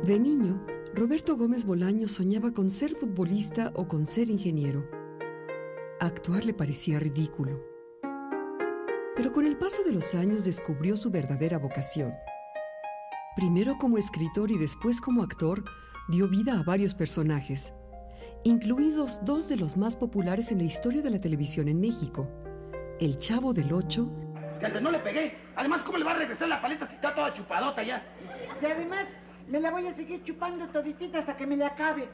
De niño, Roberto Gómez Bolaños soñaba con ser futbolista o con ser ingeniero. Actuar le parecía ridículo. Pero con el paso de los años descubrió su verdadera vocación. Primero como escritor y después como actor, dio vida a varios personajes, incluidos dos de los más populares en la historia de la televisión en México: El Chavo del Ocho. Fíjate, no le pegué. Además, ¿cómo le va a regresar la paleta si está toda chupadota ya? Y además, me la voy a seguir chupando toditita hasta que me la acabe.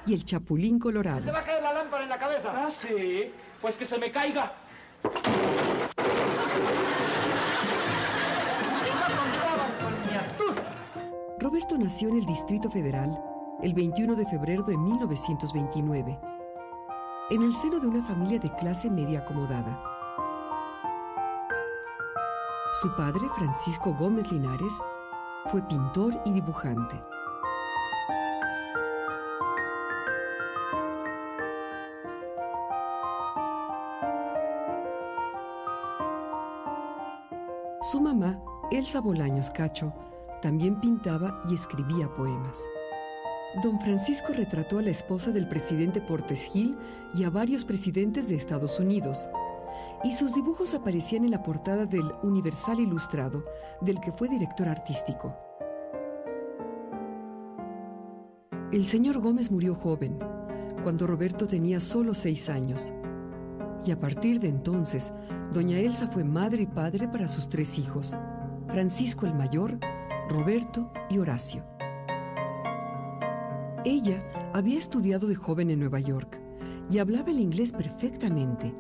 Y El Chapulín Colorado. ¿Se te va a caer la lámpara en la cabeza? Ah, sí. Pues que se me caiga. Roberto nació en el Distrito Federal el 21 de febrero de 1929, en el seno de una familia de clase media acomodada. Su padre, Francisco Gómez Linares, fue pintor y dibujante. Su mamá, Elsa Bolaños Cacho, también pintaba y escribía poemas. Don Francisco retrató a la esposa del presidente Portes Gil y a varios presidentes de Estados Unidos, y sus dibujos aparecían en la portada del Universal Ilustrado, del que fue director artístico. El señor Gómez murió joven, cuando Roberto tenía solo 6 años, y a partir de entonces, doña Elsa fue madre y padre para sus 3 hijos, Francisco el mayor, Roberto y Horacio. Ella había estudiado de joven en Nueva York y hablaba el inglés perfectamente,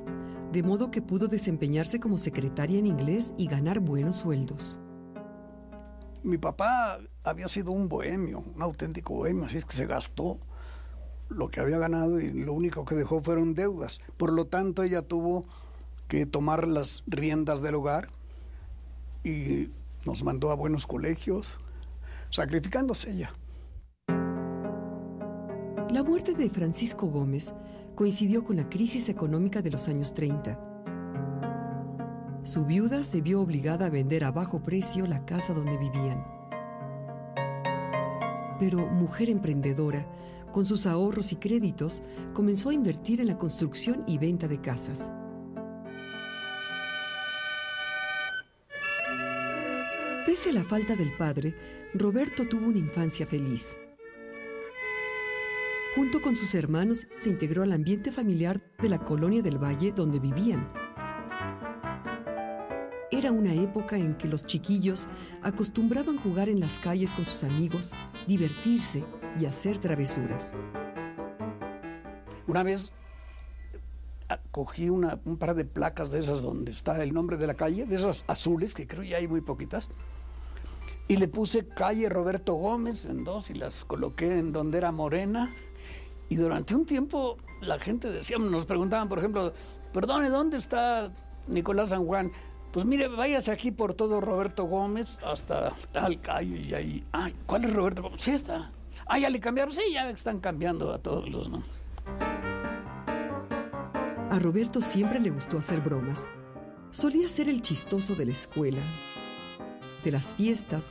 de modo que pudo desempeñarse como secretaria en inglés y ganar buenos sueldos. Mi papá había sido un bohemio, un auténtico bohemio, así es que se gastó lo que había ganado y lo único que dejó fueron deudas. Por lo tanto, ella tuvo que tomar las riendas del hogar y nos mandó a buenos colegios, sacrificándose ella. La muerte de Francisco Gómez coincidió con la crisis económica de los años 30. Su viuda se vio obligada a vender a bajo precio la casa donde vivían. Pero, mujer emprendedora, con sus ahorros y créditos, comenzó a invertir en la construcción y venta de casas. Pese a la falta del padre, Roberto tuvo una infancia feliz. Junto con sus hermanos, se integró al ambiente familiar de la colonia del Valle donde vivían. Era una época en que los chiquillos acostumbraban jugar en las calles con sus amigos, divertirse y hacer travesuras. Una vez cogí un par de placas de esas donde está el nombre de la calle, de esas azules, que creo ya hay muy poquitas, y le puse calle Roberto Gómez en 2 y las coloqué en donde era Morena. Y durante un tiempo la gente decía, nos preguntaban, por ejemplo, perdone, ¿dónde está Nicolás San Juan? Pues mire, váyase aquí por todo Roberto Gómez hasta tal calle y ahí. Ay, ¿cuál es Roberto Gómez? Sí, está. Ah, ya le cambiaron. Sí, ya están cambiando a todos los, ¿no? A Roberto siempre le gustó hacer bromas. Solía ser el chistoso de la escuela, de las fiestas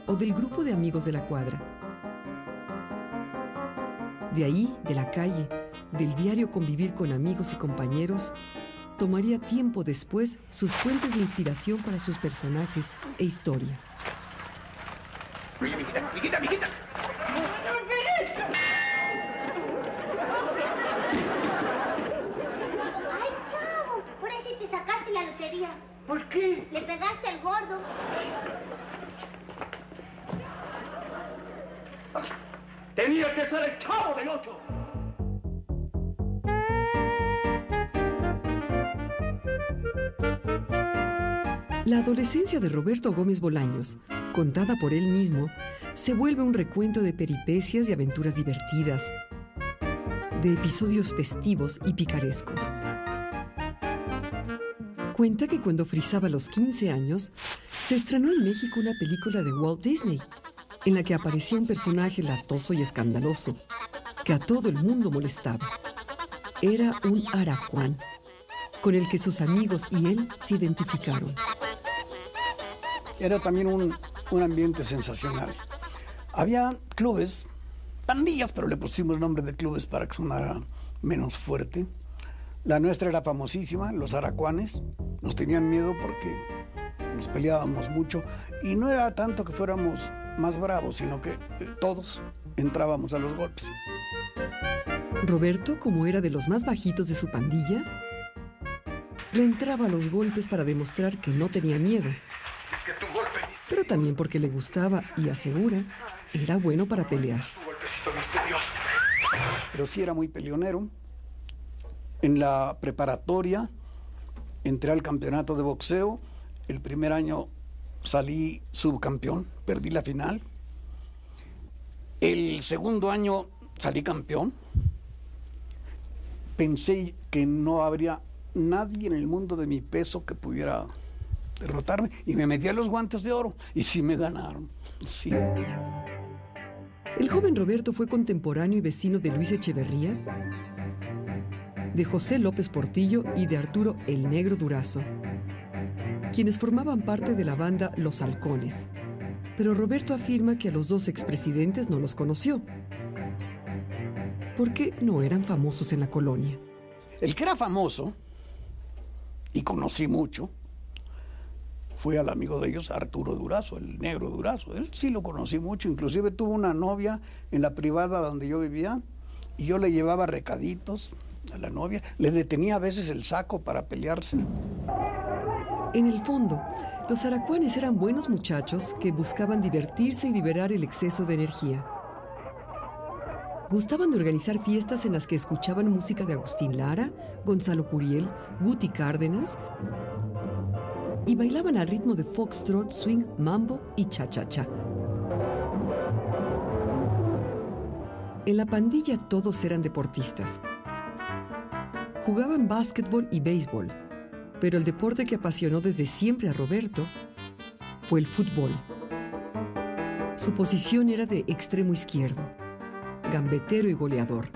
o del grupo de amigos de la cuadra. De ahí, de la calle, del diario convivir con amigos y compañeros, tomaría tiempo después sus fuentes de inspiración para sus personajes e historias. Oye, mijita. ¡Ay, chavo! Ahora sí te sacaste la lotería. ¿Por qué? Le pegaste al gordo. Tenía que ser el Chavo del Ocho. La adolescencia de Roberto Gómez Bolaños, contada por él mismo, se vuelve un recuento de peripecias y aventuras divertidas, de episodios festivos y picarescos. Cuenta que cuando frisaba los 15 años, se estrenó en México una película de Walt Disney, en la que aparecía un personaje latoso y escandaloso, que a todo el mundo molestaba. Era un aracuán, con el que sus amigos y él se identificaron. Era también un un ambiente sensacional. Había clubes, pandillas, pero le pusimos nombre de clubes para que sonara menos fuerte. La nuestra era famosísima, los Aracuanes. Nos tenían miedo porque nos peleábamos mucho. Y no era tanto que fuéramos más bravos, sino que todos entrábamos a los golpes. Roberto, como era de los más bajitos de su pandilla, le entraba a los golpes para demostrar que no tenía miedo. Pero también porque le gustaba y asegura, era bueno para pelear. Pero sí era muy peleonero. En la preparatoria entré al campeonato de boxeo. El primer año salí subcampeón, perdí la final. El segundo año salí campeón. Pensé que no habría nadie en el mundo de mi peso que pudiera derrotarme y me metí a los guantes de oro y sí me ganaron. Sí. El joven Roberto fue contemporáneo y vecino de Luis Echeverría, de José López Portillo y de Arturo El Negro Durazo, quienes formaban parte de la banda Los Halcones. Pero Roberto afirma que a los dos expresidentes no los conoció, porque no eran famosos en la colonia. El que era famoso, y conocí mucho, fue al amigo de ellos, Arturo Durazo, el Negro Durazo. Él sí lo conocí mucho, inclusive tuvo una novia en la privada donde yo vivía, y yo le llevaba recaditos a la novia, le detenía a veces el saco para pelearse. En el fondo, los aracuanes eran buenos muchachos que buscaban divertirse y liberar el exceso de energía. Gustaban de organizar fiestas en las que escuchaban música de Agustín Lara, Gonzalo Curiel, Guti Cárdenas y bailaban al ritmo de foxtrot, swing, mambo y cha-cha-cha. En la pandilla todos eran deportistas. Jugaban básquetbol y béisbol, pero el deporte que apasionó desde siempre a Roberto fue el fútbol. Su posición era de extremo izquierdo, gambetero y goleador.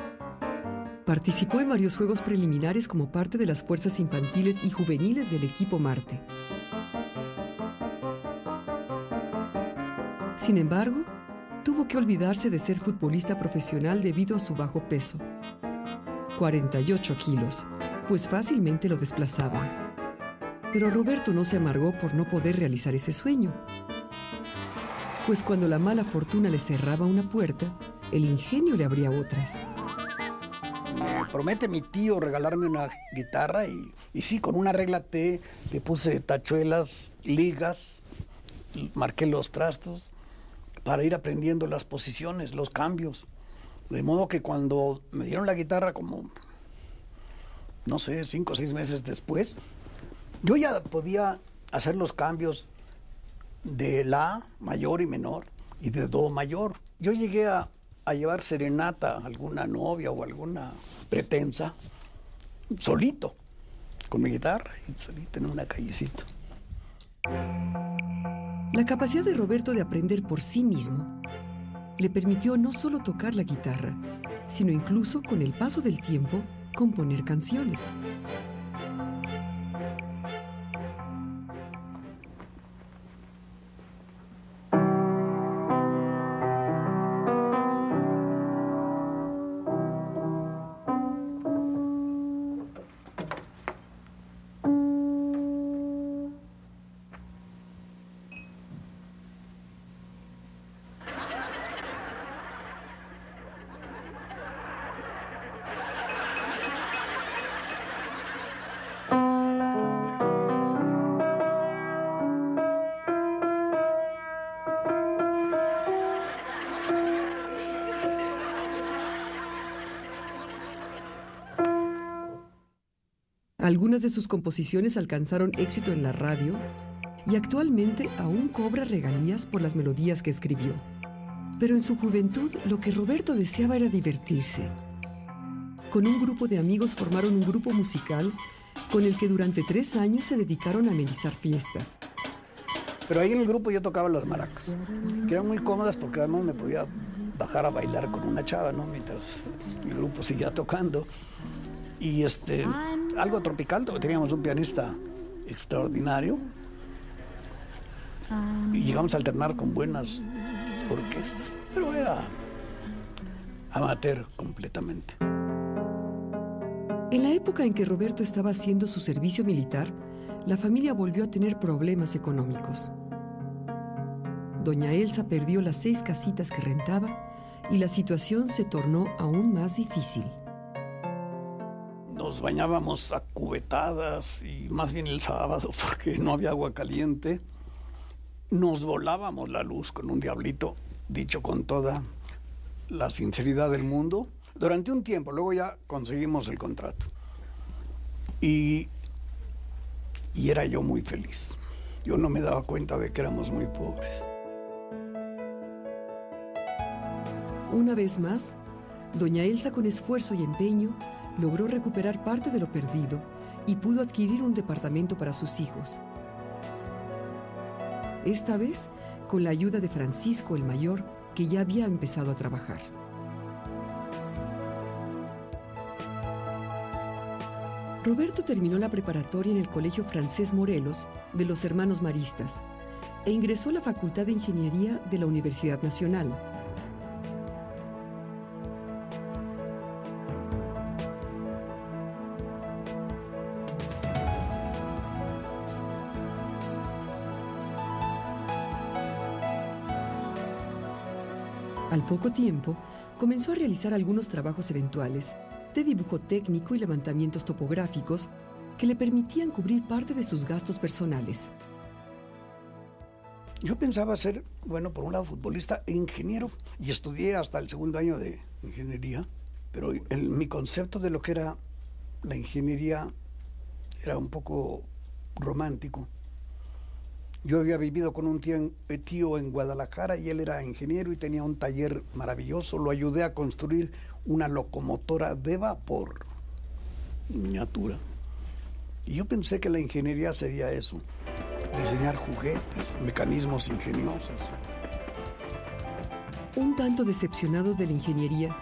Participó en varios juegos preliminares como parte de las fuerzas infantiles y juveniles del equipo Marte. Sin embargo, tuvo que olvidarse de ser futbolista profesional debido a su bajo peso, 48 kilos, pues fácilmente lo desplazaban. Pero Roberto no se amargó por no poder realizar ese sueño, pues cuando la mala fortuna le cerraba una puerta, el ingenio le abría otras. Me promete mi tío regalarme una guitarra y sí, con una regla T le puse tachuelas, ligas, marqué los trastos para ir aprendiendo las posiciones, los cambios. De modo que cuando me dieron la guitarra como, no sé, 5 o 6 meses después, yo ya podía hacer los cambios de la mayor y menor y de do mayor. Yo llegué a llevar serenata a alguna novia o alguna pretensa solito, con mi guitarra y solito en una callecita. La capacidad de Roberto de aprender por sí mismo le permitió no solo tocar la guitarra, sino incluso, con el paso del tiempo, componer canciones. Algunas de sus composiciones alcanzaron éxito en la radio y actualmente aún cobra regalías por las melodías que escribió. Pero en su juventud lo que Roberto deseaba era divertirse. Con un grupo de amigos formaron un grupo musical con el que durante 3 años se dedicaron a amenizar fiestas. Pero ahí en el grupo yo tocaba las maracas, que eran muy cómodas porque además me podía bajar a bailar con una chava, ¿no? Mientras el grupo seguía tocando. Y algo tropical, teníamos un pianista extraordinario Y llegamos a alternar con buenas orquestas, pero era amateur completamente. En la época en que Roberto estaba haciendo su servicio militar, la familia volvió a tener problemas económicos. Doña Elsa perdió las 6 casitas que rentaba y la situación se tornó aún más difícil. Nos bañábamos a cubetadas y más bien el sábado porque no había agua caliente. Nos volábamos la luz con un diablito, dicho con toda la sinceridad del mundo, durante un tiempo. Luego ya conseguimos el contrato. Y era yo muy feliz. Yo no me daba cuenta de que éramos muy pobres. Una vez más, doña Elsa, con esfuerzo y empeño, logró recuperar parte de lo perdido y pudo adquirir un departamento para sus hijos. Esta vez, con la ayuda de Francisco el Mayor, que ya había empezado a trabajar. Roberto terminó la preparatoria en el Colegio Francés Morelos de los Hermanos Maristas e ingresó a la Facultad de Ingeniería de la Universidad Nacional. Al poco tiempo, comenzó a realizar algunos trabajos eventuales de dibujo técnico y levantamientos topográficos que le permitían cubrir parte de sus gastos personales. Yo pensaba ser, bueno, por un lado futbolista e ingeniero, y estudié hasta el 2º año de ingeniería, pero mi concepto de lo que era la ingeniería era un poco romántico. Yo había vivido con un tío en Guadalajara y él era ingeniero y tenía un taller maravilloso. Lo ayudé a construir una locomotora de vapor, miniatura. Y yo pensé que la ingeniería sería eso, diseñar juguetes, mecanismos ingeniosos. Un tanto decepcionado de la ingeniería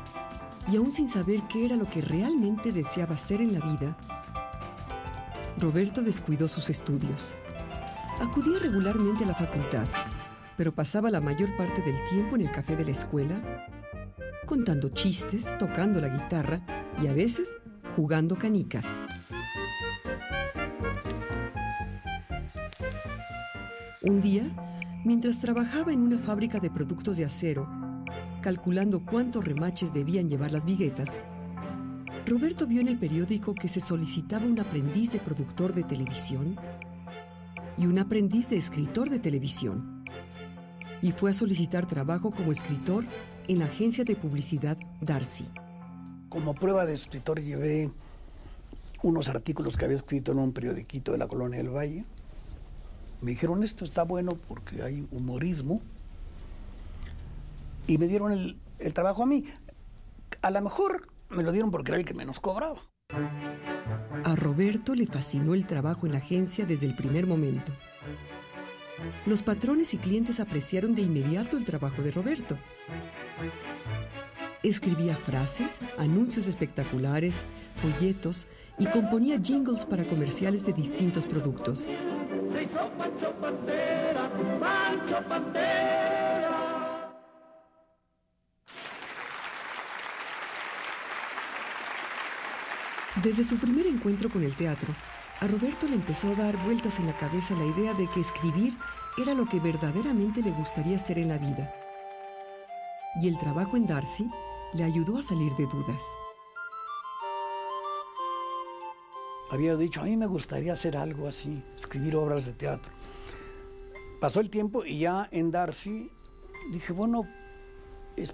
y aún sin saber qué era lo que realmente deseaba hacer en la vida, Roberto descuidó sus estudios. Acudía regularmente a la facultad, pero pasaba la mayor parte del tiempo en el café de la escuela, contando chistes, tocando la guitarra y a veces jugando canicas. Un día, mientras trabajaba en una fábrica de productos de acero, calculando cuántos remaches debían llevar las viguetas, Roberto vio en el periódico que se solicitaba un aprendiz de productor de televisión y un aprendiz de escritor de televisión, y fue a solicitar trabajo como escritor en la agencia de publicidad Darcy. Como prueba de escritor llevé unos artículos que había escrito en un periodiquito de la Colonia del Valle. Me dijeron, esto está bueno porque hay humorismo, y me dieron el trabajo a mí. A lo mejor me lo dieron porque era el que menos cobraba. A Roberto le fascinó el trabajo en la agencia desde el primer momento. Los patrones y clientes apreciaron de inmediato el trabajo de Roberto. Escribía frases, anuncios espectaculares, folletos y componía jingles para comerciales de distintos productos. Se hizo Pancho Pantera, Pancho Pantera. Desde su primer encuentro con el teatro, a Roberto le empezó a dar vueltas en la cabeza la idea de que escribir era lo que verdaderamente le gustaría hacer en la vida. Y el trabajo en Darcy le ayudó a salir de dudas. Había dicho, a mí me gustaría hacer algo así, escribir obras de teatro. Pasó el tiempo y ya en Darcy dije, bueno,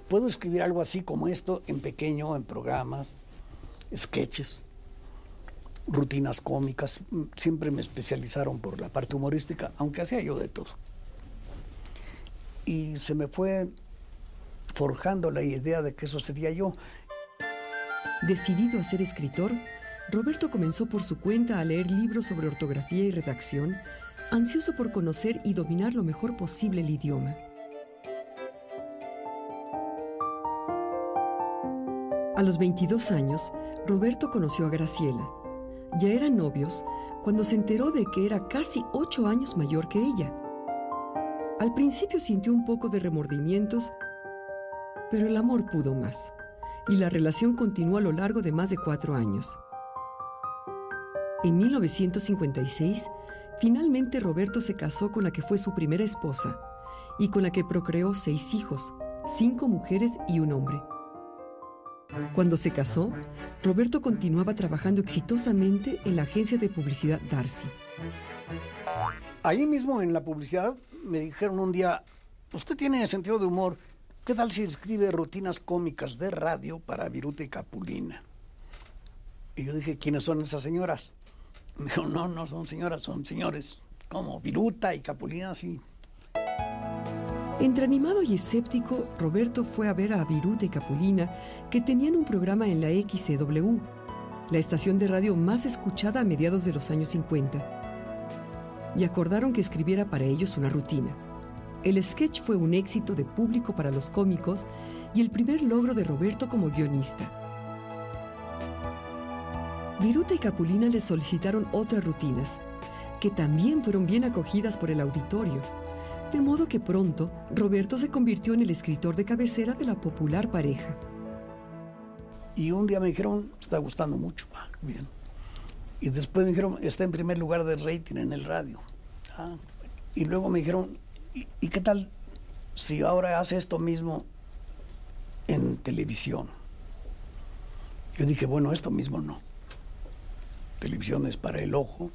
puedo escribir algo así como esto en pequeño, en programas, sketches, rutinas cómicas. Siempre me especializaron por la parte humorística, aunque hacía yo de todo. Y se me fue forjando la idea de que eso sería yo. Decidido a ser escritor, Roberto comenzó por su cuenta a leer libros sobre ortografía y redacción, ansioso por conocer y dominar lo mejor posible el idioma. A los 22 años, Roberto conoció a Graciela. Ya eran novios cuando se enteró de que era casi 8 años mayor que ella. Al principio sintió un poco de remordimientos, pero el amor pudo más, y la relación continuó a lo largo de más de 4 años. En 1956, finalmente Roberto se casó con la que fue su primera esposa y con la que procreó 6 hijos, 5 mujeres y un hombre. Cuando se casó, Roberto continuaba trabajando exitosamente en la agencia de publicidad Darcy. Ahí mismo en la publicidad me dijeron un día, usted tiene sentido de humor, ¿qué tal si escribe rutinas cómicas de radio para Viruta y Capulina? Y yo dije, ¿quiénes son esas señoras? Me dijo, no son señoras, son señores, como Viruta y Capulina, sí. Entre animado y escéptico, Roberto fue a ver a Viruta y Capulina, que tenían un programa en la XCW, la estación de radio más escuchada a mediados de los años 50. Y acordaron que escribiera para ellos una rutina. El sketch fue un éxito de público para los cómicos y el primer logro de Roberto como guionista. Viruta y Capulina les solicitaron otras rutinas, que también fueron bien acogidas por el auditorio. De modo que pronto, Roberto se convirtió en el escritor de cabecera de la popular pareja. Y un día me dijeron, está gustando mucho, bien. Y después me dijeron, está en primer lugar de rating en el radio. Y luego me dijeron, ¿y qué tal si ahora hace esto mismo en televisión? Yo dije, bueno, esto mismo no. Televisión es para el ojo,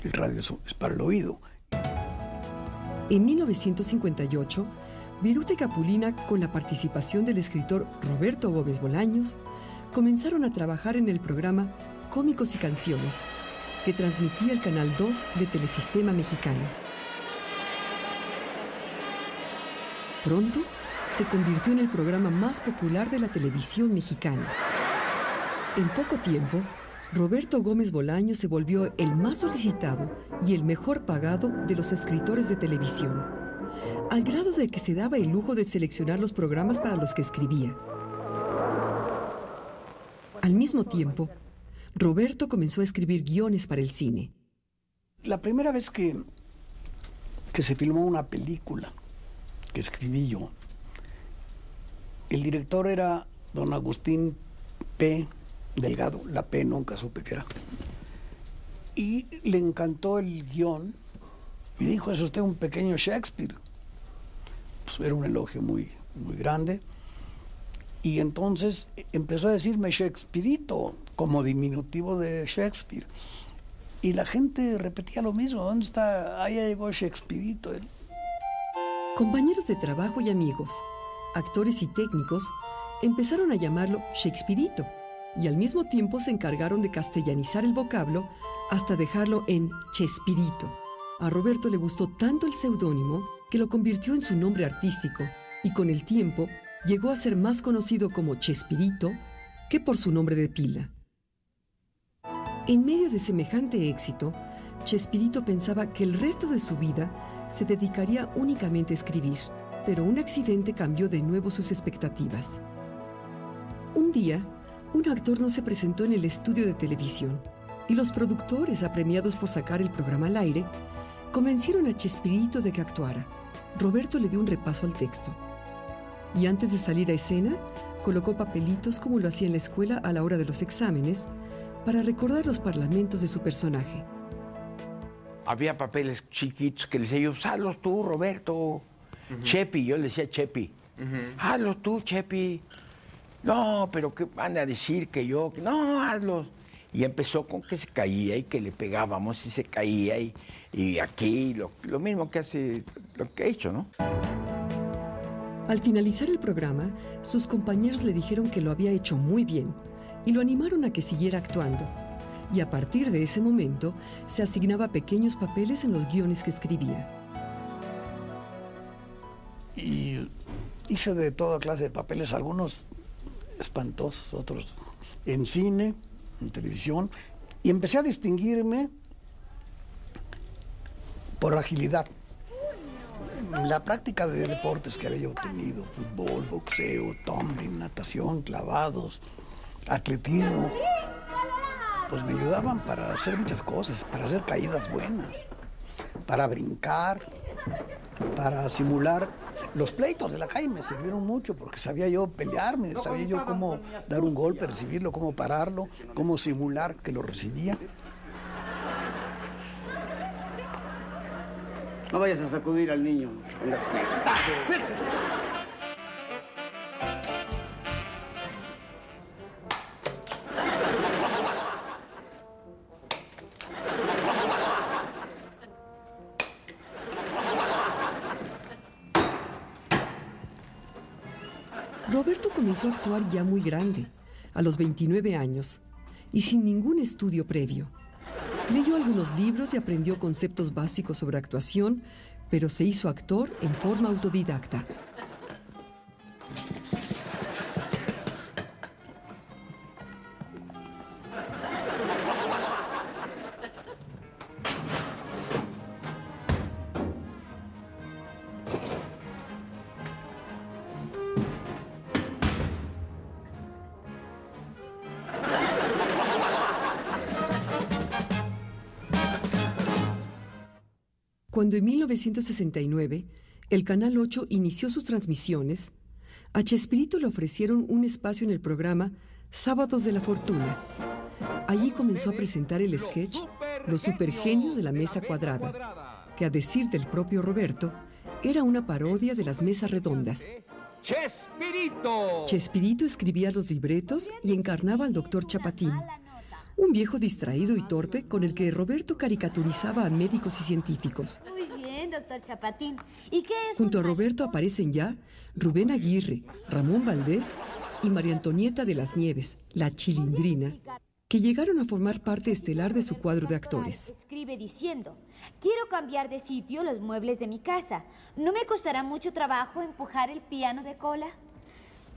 el radio es para el oído. En 1958, Viruta y Capulina, con la participación del escritor Roberto Gómez Bolaños, comenzaron a trabajar en el programa Cómicos y Canciones, que transmitía el Canal 2 de Telesistema Mexicano. Pronto, se convirtió en el programa más popular de la televisión mexicana. En poco tiempo, Roberto Gómez Bolaños se volvió el más solicitado y el mejor pagado de los escritores de televisión, al grado de que se daba el lujo de seleccionar los programas para los que escribía. Al mismo tiempo, Roberto comenzó a escribir guiones para el cine. La primera vez que se filmó una película que escribí yo, el director era don Agustín P. Delgado, la P nunca supe qué era. Y le encantó el guión. Me dijo, es usted un pequeño Shakespeare. Pues era un elogio muy, muy grande. Y entonces empezó a decirme Shakespearito, como diminutivo de Shakespeare. Y la gente repetía lo mismo. ¿Dónde está? Ahí llegó Shakespearito. Compañeros de trabajo y amigos, actores y técnicos, empezaron a llamarlo Shakespearito. Y al mismo tiempo se encargaron de castellanizar el vocablo hasta dejarlo en Chespirito. A Roberto le gustó tanto el seudónimo que lo convirtió en su nombre artístico y con el tiempo llegó a ser más conocido como Chespirito que por su nombre de pila. En medio de semejante éxito, Chespirito pensaba que el resto de su vida se dedicaría únicamente a escribir, pero un accidente cambió de nuevo sus expectativas. Un día, un actor no se presentó en el estudio de televisión y los productores, apremiados por sacar el programa al aire, convencieron a Chespirito de que actuara. Roberto le dio un repaso al texto y antes de salir a escena, colocó papelitos como lo hacía en la escuela a la hora de los exámenes para recordar los parlamentos de su personaje. Había papeles chiquitos que le decía yo, hazlos tú, Roberto. Chepi, yo le decía Chepi. Hazlos tú, Chepi. No, pero ¿qué van a decir que yo? No, hazlos. Y empezó con que se caía y que le pegábamos y se caía y aquí lo mismo que hace, lo que ha hecho, ¿no? Al finalizar el programa, sus compañeros le dijeron que lo había hecho muy bien y lo animaron a que siguiera actuando. Y a partir de ese momento, se asignaba pequeños papeles en los guiones que escribía. Y hice de toda clase de papeles, algunos espantosos, otros en cine, en televisión, y empecé a distinguirme por agilidad. La práctica de deportes que había yo tenido, fútbol, boxeo, tumbling, natación, clavados, atletismo, pues me ayudaban para hacer muchas cosas, para hacer caídas buenas, para brincar. para simular los pleitos de la calle. Me sirvieron mucho porque sabía yo pelearme, sabía yo cómo dar un golpe, recibirlo, cómo pararlo, cómo simular que lo recibía. No vayas a sacudir al niño en las piernas. Roberto comenzó a actuar ya muy grande, a los 29 años, y sin ningún estudio previo. Leyó algunos libros y aprendió conceptos básicos sobre actuación, pero se hizo actor en forma autodidacta. Cuando en 1969 el Canal 8 inició sus transmisiones, a Chespirito le ofrecieron un espacio en el programa Sábados de la Fortuna. Allí comenzó a presentar el sketch Los Supergenios de la Mesa Cuadrada, que a decir del propio Roberto, era una parodia de las mesas redondas. ¡Chespirito! Chespirito escribía los libretos y encarnaba al doctor Chapatín, un viejo distraído y torpe con el que Roberto caricaturizaba a médicos y científicos. Muy bien, doctor Chapatín. ¿Y qué es? Junto a Roberto aparecen ya Rubén Aguirre, Ramón Valdés y María Antonieta de las Nieves, la Chilindrina, que llegaron a formar parte estelar de su cuadro de actores. Escribe diciendo: quiero cambiar de sitio los muebles de mi casa. ¿No me costará mucho trabajo empujar el piano de cola?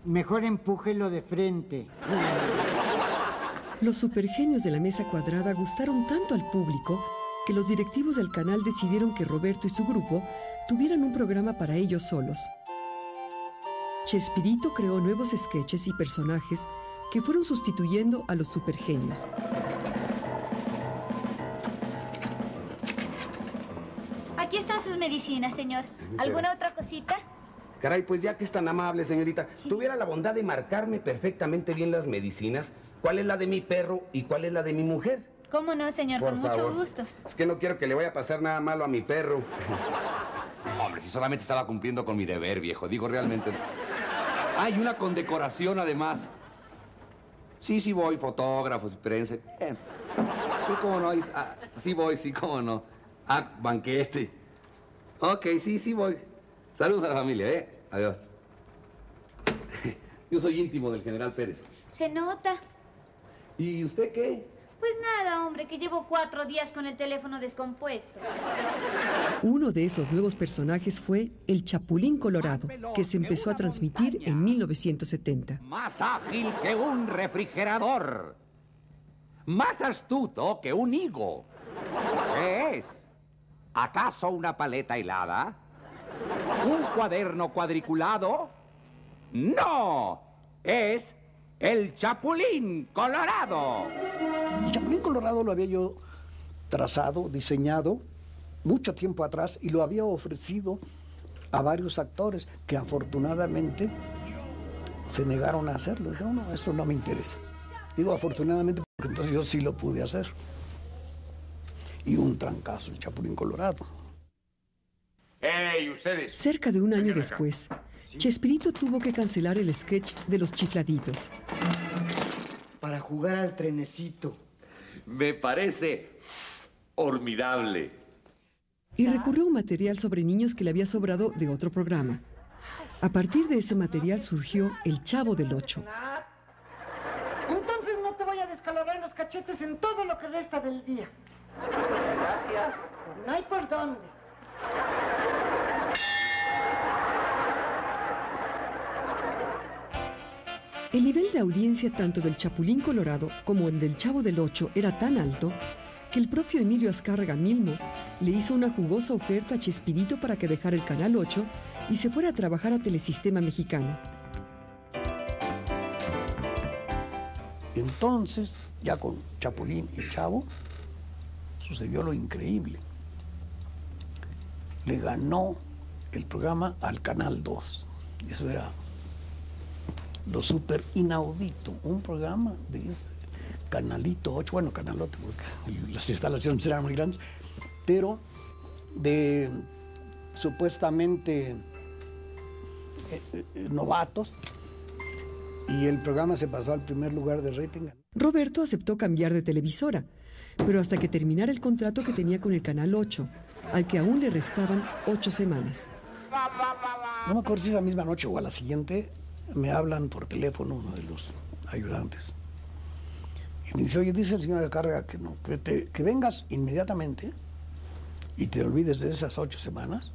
Mejor empújelo de frente. Los supergenios de la Mesa Cuadrada gustaron tanto al público que los directivos del canal decidieron que Roberto y su grupo tuvieran un programa para ellos solos. Chespirito creó nuevos sketches y personajes que fueron sustituyendo a los supergenios. Aquí están sus medicinas, señor. ¿Alguna otra cosita? Caray, pues ya que es tan amable, señorita, tuviera la bondad de marcarme perfectamente bien las medicinas. ¿Cuál es la de mi perro y cuál es la de mi mujer? ¿Cómo no, señor? Por Con mucho favor. gusto. Es que no quiero que le vaya a pasar nada malo a mi perro. Hombre, si solamente estaba cumpliendo con mi deber, viejo. Digo, realmente... Hay una condecoración, además. Sí voy, fotógrafos, prensa. Bien. Sí, cómo no. Sí voy, sí, cómo no. Banquete. Ok, sí voy. Saludos a la familia, ¿eh? Adiós. Yo soy íntimo del general Pérez. Se nota. ¿Y usted qué? Pues nada, hombre, que llevo 4 días con el teléfono descompuesto. Uno de esos nuevos personajes fue el Chapulín Colorado, que se empezó a transmitir en 1970. Más ágil que un refrigerador. Más astuto que un higo. ¿Qué es? ¿Acaso una paleta helada? ¿Un cuaderno cuadriculado? ¡No! Es el Chapulín Colorado. El Chapulín Colorado lo había yo trazado, diseñado mucho tiempo atrás y lo había ofrecido a varios actores que afortunadamente se negaron a hacerlo. Dijeron, no, esto no me interesa. Digo afortunadamente porque entonces yo sí lo pude hacer. Y un trancazo, el Chapulín Colorado. ¡Ey, ustedes! Cerca de un año después, Chespirito tuvo que cancelar el sketch de los chifladitos. Para jugar al trenecito. Me parece formidable. Y recurrió a un material sobre niños que le había sobrado de otro programa. A partir de ese material surgió El Chavo del Ocho. Entonces no te voy a descalabrar los cachetes en todo lo que resta del día. Gracias. No hay por dónde. El nivel de audiencia tanto del Chapulín Colorado como el del Chavo del Ocho era tan alto que el propio Emilio Azcárraga Milmo le hizo una jugosa oferta a Chespirito para que dejara el Canal 8 y se fuera a trabajar a Telesistema Mexicano. Entonces, ya con Chapulín y Chavo, sucedió lo increíble. le ganó el programa al Canal 2. Eso era lo súper inaudito, un programa de ese Canalito 8, bueno, Canalote, porque las instalaciones eran muy grandes, pero de supuestamente novatos, y el programa se pasó al primer lugar de rating. Roberto aceptó cambiar de televisora, pero hasta que terminara el contrato que tenía con el Canal 8, al que aún le restaban 8 semanas. No me acuerdo si esa misma noche o a la siguiente me hablan por teléfono uno de los ayudantes. Y me dice, oye, dice el señor Azcárraga que no, que vengas inmediatamente y te olvides de esas 8 semanas,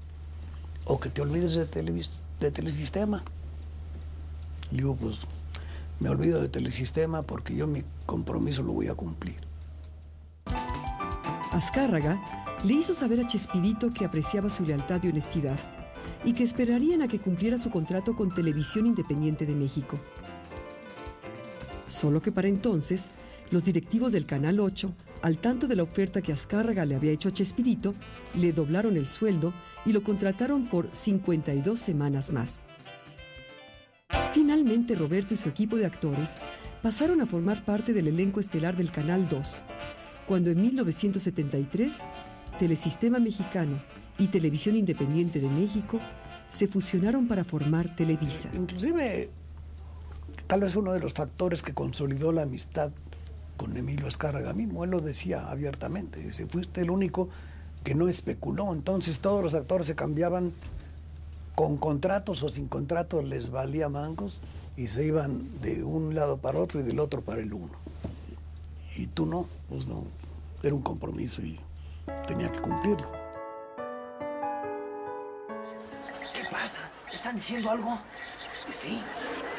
o que te olvides de Telesistema. Le digo, pues me olvido de Telesistema porque yo mi compromiso lo voy a cumplir. Azcárraga le hizo saber a Chespirito que apreciaba su lealtad y honestidad y que esperarían a que cumpliera su contrato con Televisión Independiente de México. Solo que para entonces, los directivos del Canal 8, al tanto de la oferta que Azcárraga le había hecho a Chespirito, le doblaron el sueldo y lo contrataron por 52 semanas más. Finalmente, Roberto y su equipo de actores pasaron a formar parte del elenco estelar del Canal 2, cuando en 1973, Telesistema Mexicano y Televisión Independiente de México se fusionaron para formar Televisa. Inclusive, tal vez uno de los factores que consolidó la amistad con Emilio Azcárraga mismo, él lo decía abiertamente, dice, fuiste el único que no especuló, entonces todos los actores se cambiaban con contratos o sin contratos, les valía mangos y se iban de un lado para otro y del otro para el uno. Y tú no, pues no, era un compromiso y tenía que cumplirlo. ¿Qué pasa? ¿Están diciendo algo? Sí,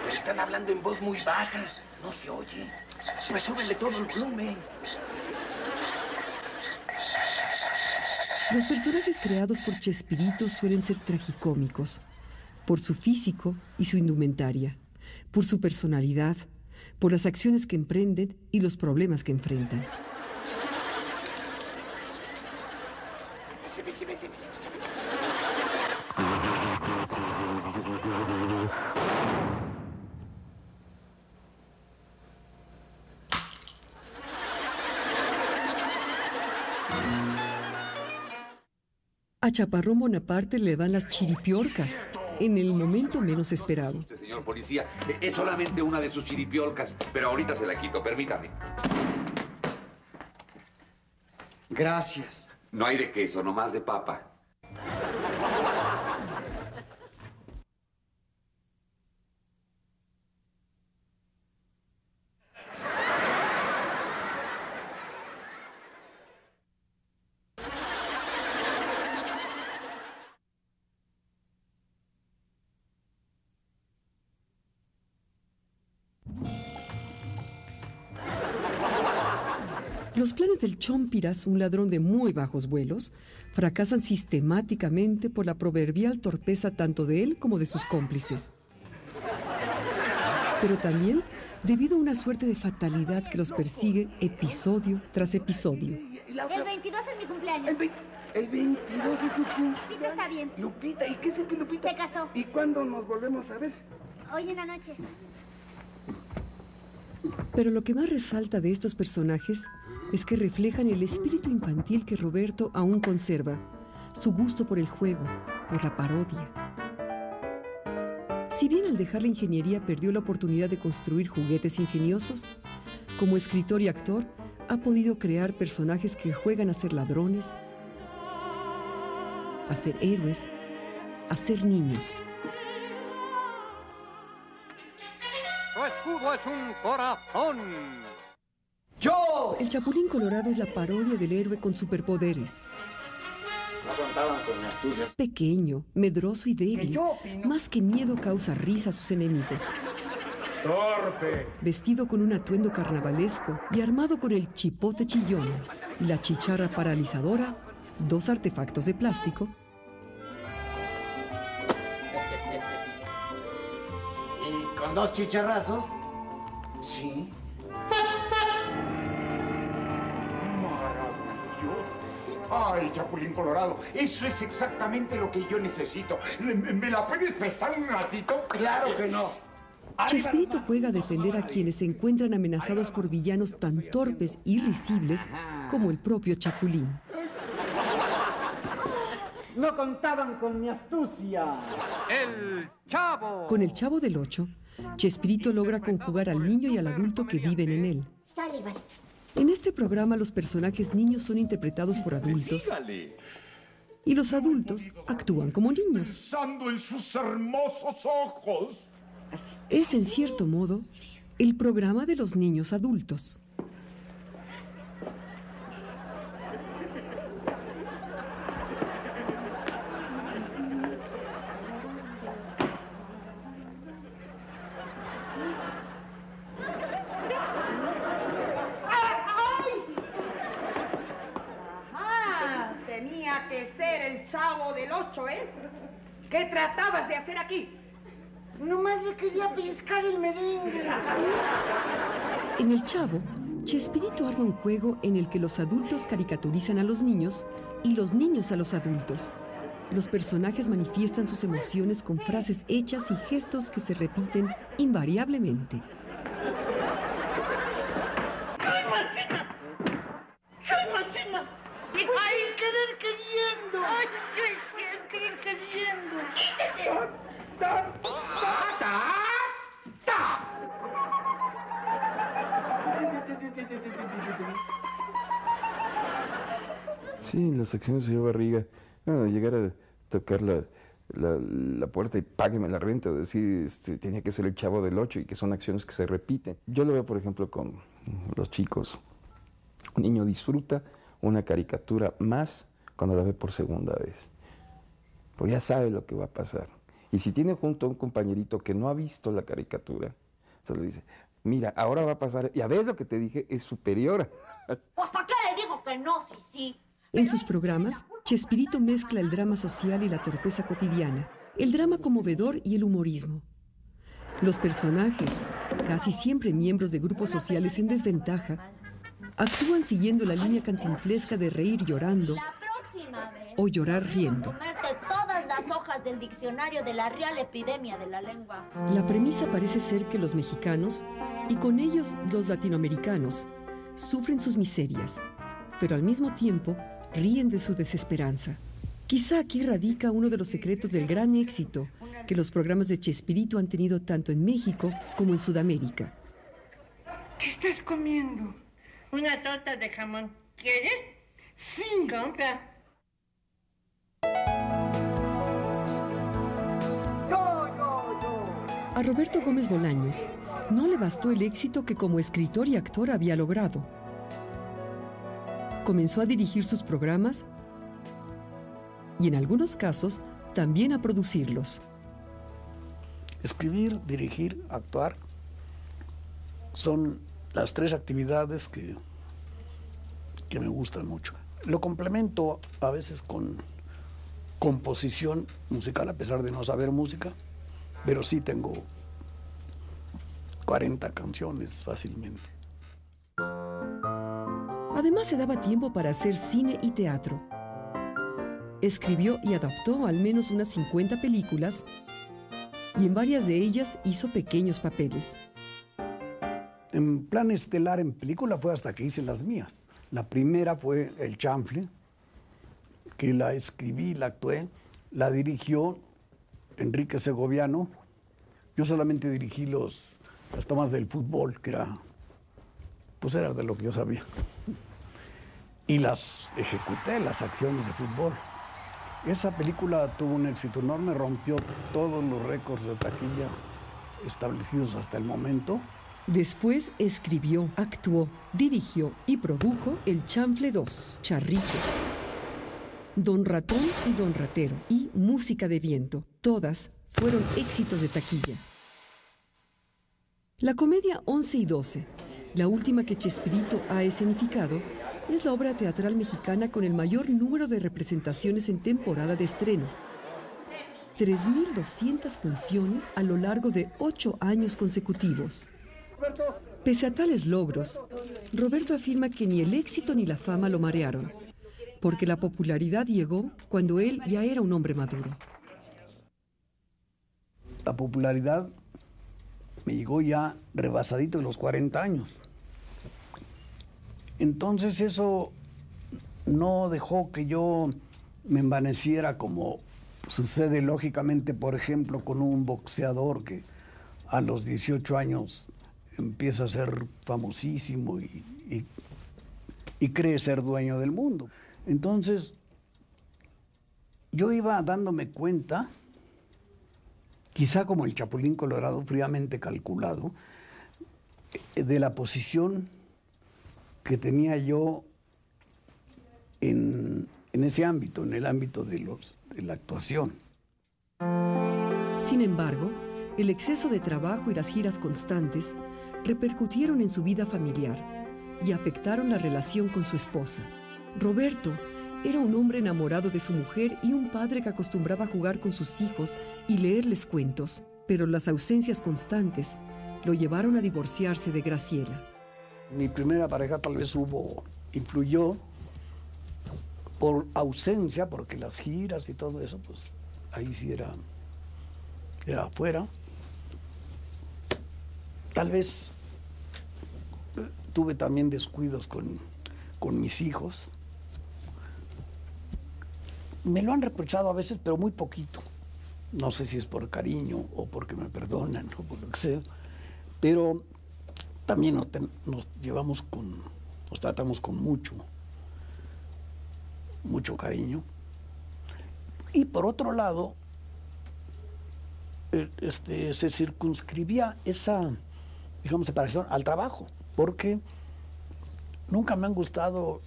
pero están hablando en voz muy baja, no se oye. Pues súbele todo el volumen. Los personajes creados por Chespirito suelen ser tragicómicos, por su físico y su indumentaria, por su personalidad, por las acciones que emprenden y los problemas que enfrentan. A Chaparrón Bonaparte le dan las chiripiorcas en el momento menos esperado. Usted, señor policía, es solamente una de sus chiripiolcas, pero ahorita se la quito, permítame. Gracias. No hay de queso, nomás de papa. Los planes del Chompiras, un ladrón de muy bajos vuelos, fracasan sistemáticamente por la proverbial torpeza tanto de él como de sus cómplices. Pero también debido a una suerte de fatalidad que los persigue episodio tras episodio. El 22 es mi cumpleaños. El 22 es tu cumpleaños. Lupita está bien. Lupita, ¿y qué es que Lupita? Se casó. ¿Y cuándo nos volvemos a ver? Hoy en la noche. Pero lo que más resalta de estos personajes es que reflejan el espíritu infantil que Roberto aún conserva, su gusto por el juego, por la parodia. Si bien al dejar la ingeniería perdió la oportunidad de construir juguetes ingeniosos, como escritor y actor ha podido crear personajes que juegan a ser ladrones, a ser héroes, a ser niños. Su escudo es un corazón. ¡Yo! El Chapulín Colorado es la parodia del héroe con superpoderes. No contaban con astucias. Pequeño, medroso y débil. yo opino. Más que miedo causa risa a sus enemigos. ¡Torpe! Vestido con un atuendo carnavalesco y armado con el chipote chillón y la chicharra paralizadora, 2 artefactos de plástico, ¿Y con 2 chicharrazos? Sí. Maravilloso. Ay, Chapulín Colorado, eso es exactamente lo que yo necesito. ¿Me la puedes prestar un ratito? Claro que no. Chespirito juega a defender a quienes se encuentran amenazados por villanos tan torpes y risibles como el propio Chapulín. No contaban con mi astucia. El Chavo. Con el Chavo del Ocho, Chespirito logra conjugar al niño y al adulto que viven en él. Sale, vale. En este programa los personajes niños son interpretados por adultos y los adultos actúan como niños. Pensando en sus hermosos ojos. Es, en cierto modo, el programa de los niños adultos. Tenía que ser el Chavo del Ocho, ¿eh? ¿Qué tratabas de hacer aquí? Nomás le quería pellizcar el merengue. En El Chavo, Chespirito arma un juego en el que los adultos caricaturizan a los niños y los niños a los adultos. Los personajes manifiestan sus emociones con frases hechas y gestos que se repiten invariablemente. ¡Soy Martina! ¡Soy Martina! ¡Fue sin querer queriendo! ¡Fue sin querer queriendo! ¡Quítate! Sí, en las acciones de señor Barriga, bueno, llegar a tocar la puerta y págueme la renta, o decir, tenía que ser el Chavo del Ocho, y que son acciones que se repiten. Yo lo veo, por ejemplo, con los chicos. Un niño disfruta una caricatura más cuando la ve por segunda vez, porque ya sabe lo que va a pasar. Y si tiene junto a un compañerito que no ha visto la caricatura, se le dice, mira, ahora va a pasar, ya ves lo que te dije, es superior. Pues ¿para qué le digo que no, sí? En sus programas, Chespirito mezcla el drama social y la torpeza cotidiana, el drama conmovedor y el humorismo. Los personajes, casi siempre miembros de grupos sociales en desventaja, actúan siguiendo la línea cantinflesca de reír llorando o llorar riendo. Comerte todas las hojas del diccionario de la Real Epidemia de la Lengua. La premisa parece ser que los mexicanos, y con ellos los latinoamericanos, sufren sus miserias, pero al mismo tiempo ríen de su desesperanza. Quizá aquí radica uno de los secretos del gran éxito que los programas de Chespirito han tenido tanto en México como en Sudamérica. ¿Qué estás comiendo? Una torta de jamón. ¿Quieres? Sí. Compra. A Roberto Gómez Bolaños no le bastó el éxito que como escritor y actor había logrado. Comenzó a dirigir sus programas y en algunos casos también a producirlos. Escribir, dirigir, actuar son las tres actividades que me gustan mucho. Lo complemento a veces con composición musical, a pesar de no saber música, pero sí tengo 40 canciones fácilmente. Además se daba tiempo para hacer cine y teatro. Escribió y adaptó al menos unas 50 películas y en varias de ellas hizo pequeños papeles. En plan estelar en película fue hasta que hice las mías. La primera fue El Chanfle, que la escribí, la actué, la dirigió Enrique Segoviano. Yo solamente dirigí las tomas del fútbol, que era de lo que yo sabía. Y las ejecuté, las acciones de fútbol. Esa película tuvo un éxito enorme, rompió todos los récords de taquilla establecidos hasta el momento. Después escribió, actuó, dirigió y produjo El Chanfle 2, Charrito, Don Ratón y Don Ratero y Música de Viento. Todas fueron éxitos de taquilla. La comedia 11 y 12, la última que Chespirito ha escenificado, es la obra teatral mexicana con el mayor número de representaciones en temporada de estreno. 3.200 funciones a lo largo de 8 años consecutivos. Pese a tales logros, Roberto afirma que ni el éxito ni la fama lo marearon, porque la popularidad llegó cuando él ya era un hombre maduro. La popularidad me llegó ya rebasadito de los 40 años. Entonces eso no dejó que yo me envaneciera como sucede lógicamente, por ejemplo, con un boxeador que a los 18 años empieza a ser famosísimo y cree ser dueño del mundo. Entonces, yo iba dándome cuenta, quizá como el Chapulín Colorado, fríamente calculado, de la posición que tenía yo en ese ámbito, en el ámbito de la actuación. Sin embargo, el exceso de trabajo y las giras constantes repercutieron en su vida familiar y afectaron la relación con su esposa. Roberto era un hombre enamorado de su mujer y un padre que acostumbraba a jugar con sus hijos y leerles cuentos, pero las ausencias constantes lo llevaron a divorciarse de Graciela. Mi primera pareja tal vez influyó por ausencia, porque las giras y todo eso, pues ahí sí era afuera. Tal vez tuve también descuidos con mis hijos. Me lo han reprochado a veces, pero muy poquito. No sé si es por cariño o porque me perdonan o por lo que sea, pero también nos tratamos con mucho cariño. Y por otro lado, se circunscribía esa, digamos, separación al trabajo, porque nunca me han gustado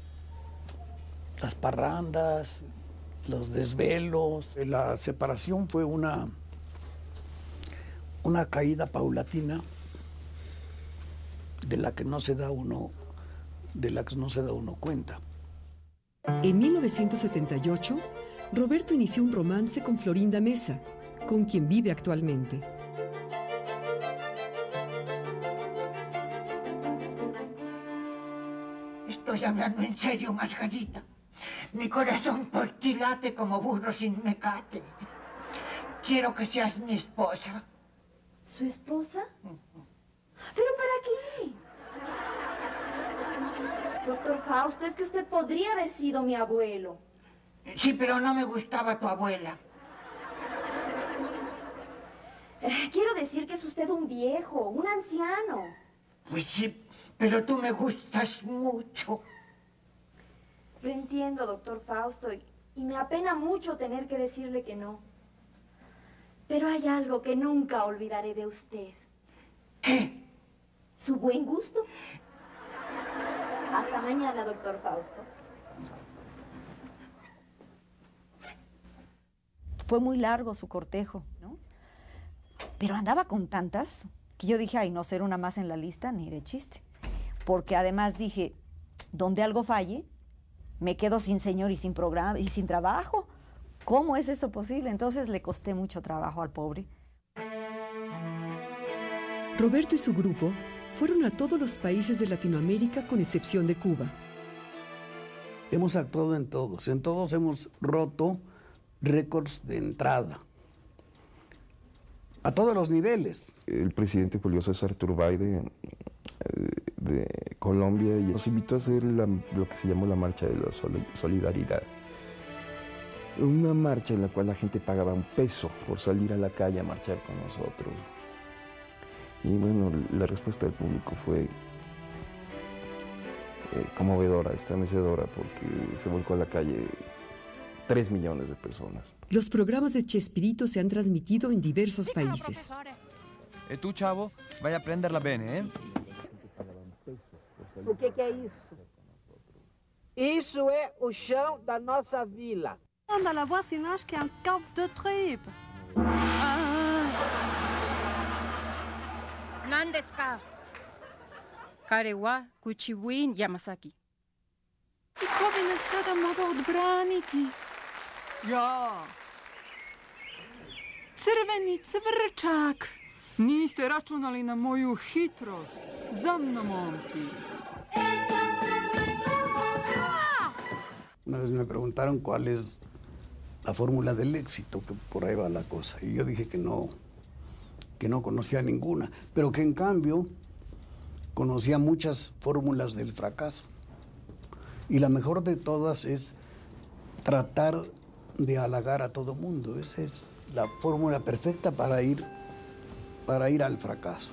las parrandas, los desvelos. La separación fue una caída paulatina de la que no se da uno cuenta. En 1978, Roberto inició un romance con Florinda Mesa, con quien vive actualmente. Estoy hablando en serio, Margarita. Mi corazón por ti late como burro sin mecate. Quiero que seas mi esposa. ¿Su esposa? ¿Pero para qué? Doctor Fausto, es que usted podría haber sido mi abuelo. Sí, pero no me gustaba tu abuela. Quiero decir que es usted un viejo, un anciano. Pues sí, pero tú me gustas mucho. Lo entiendo, doctor Fausto, y me apena mucho tener que decirle que no. Pero hay algo que nunca olvidaré de usted. ¿Qué? Su buen gusto. Hasta mañana, doctor Fausto. Fue muy largo su cortejo, ¿no? Pero andaba con tantas que yo dije, ay, no ser una más en la lista ni de chiste. Porque además dije, donde algo falle, me quedo sin señor y sin programa y sin trabajo. ¿Cómo es eso posible? Entonces le costé mucho trabajo al pobre. Roberto y su grupo fueron a todos los países de Latinoamérica con excepción de Cuba. Hemos actuado en todos hemos roto récords de entrada. A todos los niveles. El presidente Julio César Turbay de Colombia y nos invitó a hacer lo que se llamó la Marcha de la Solidaridad. Una marcha en la cual la gente pagaba $1 por salir a la calle a marchar con nosotros. Y bueno, la respuesta del público fue conmovedora, estremecedora, porque se volcó a la calle 3 millones de personas. Los programas de Chespirito se han transmitido en diversos países. E tu, chavo, vai a prenderla bene, O que é isso? Isso é o chão da nossa vila. On a la voisinage qui est un camp de tripe. Nandeska. Karewa Kuchiwin Yamasaki. I powinny się tam mogą odbraniki. Ja. Crveni cvrčak. Niste računali na moju hitrost. Za mnom, momci. Una vez me preguntaron cuál es la fórmula del éxito, que por ahí va la cosa. Y yo dije que no conocía ninguna, pero que en cambio conocía muchas fórmulas del fracaso. Y la mejor de todas es tratar de halagar a todo mundo. Esa es la fórmula perfecta para ir al fracaso.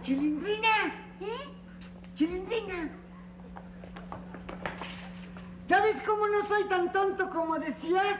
Chilindrina, Chilindrina. ¿Ya ves cómo no soy tan tonto como decías?